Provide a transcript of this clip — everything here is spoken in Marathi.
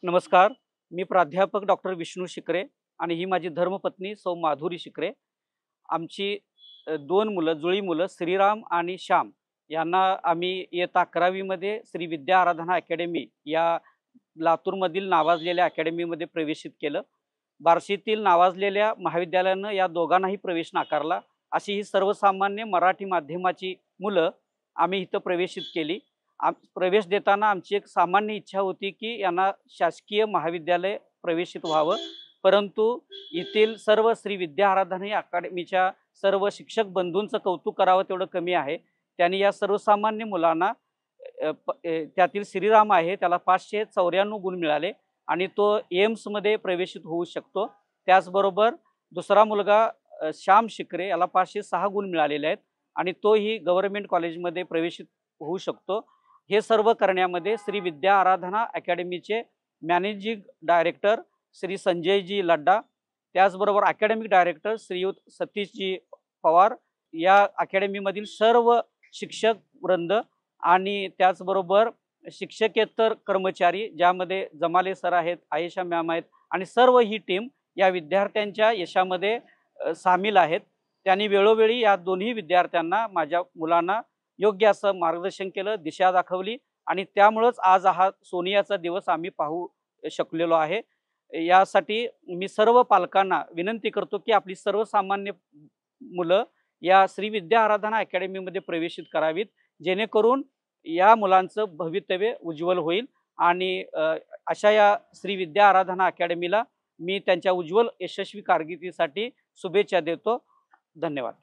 नमस्कार. मी प्राध्यापक डॉक्टर विष्णू शिकरे आणि ही माझी धर्मपत्नी सौ माधुरी शिकरे. आमची 2 मुलं, जुळी मुलं श्रीराम आणि श्याम यांना आम्ही इयत्ता 11वी मध्ये श्री विद्या आराधना अकॅडमी या लातूरमधील नावाजलेल्या अकॅडमीमध्ये प्रवेशित केलं. बार्शीतील नावाजलेल्या महाविद्यालयानं या दोघांनाही प्रवेश नाकारला. अशी ही सर्वसामान्य मराठी माध्यमाची मुलं आम्ही इथं प्रवेशित केली. प्रवेश देताना आमची एक सामान्य इच्छा होती की यांना शासकीय महाविद्यालय प्रवेशित व्हावं, परंतु येथील सर्व श्री विद्या आराधना अकॅडमीच्या सर्व शिक्षक बंधूंचं कौतुक करावं तेवढं कमी आहे. त्यांनी या सर्वसामान्य मुलांना त्यातील श्रीराम आहे त्याला 594 गुण मिळाले आणि तो एम्समध्ये प्रवेशित होऊ शकतो. त्याचबरोबर दुसरा मुलगा श्याम शिकरे याला 506 गुण मिळालेले आहेत आणि तोही गव्हर्नमेंट कॉलेजमध्ये प्रवेशित होऊ शकतो. हे सर्व करण्यामध्ये श्री विद्या आराधना अकॅडमीचे मॅनेजिंग डायरेक्टर श्री संजयजी लड्डा, त्याचबरोबर अकॅडमिक डायरेक्टर श्रीयुत सतीशजी पवार, या अकॅडमीमधील सर्व शिक्षक वृंद आणि त्याचबरोबर शिक्षकेतर कर्मचारी ज्यामध्ये जमाले सर आहेत, आयेशा मॅम आहेत आणि सर्व ही टीम या विद्यार्थ्यांच्या यशामध्ये सामील आहेत. त्यांनी वेळोवेळी या दोन्ही विद्यार्थ्यांना, माझ्या मुलांना योग्य असं मार्गदर्शन केलं, दिशा दाखवली आणि त्यामुळेच आज हा सोनियाचा दिवस आम्ही पाहू शकलेलो आहे. यासाठी मी सर्व पालकांना विनंती करतो की आपली सर्वसामान्य मुलं या श्री विद्या आराधना अकॅडमीमध्ये प्रवेशित करावीत, जेणेकरून या मुलांचं भवितव्य उज्ज्वल होईल आणि अशा या श्री विद्या आराधना अकॅडमीला मी त्यांच्या उज्ज्वल यशस्वी कारकिर्दीसाठी शुभेच्छा देतो. धन्यवाद.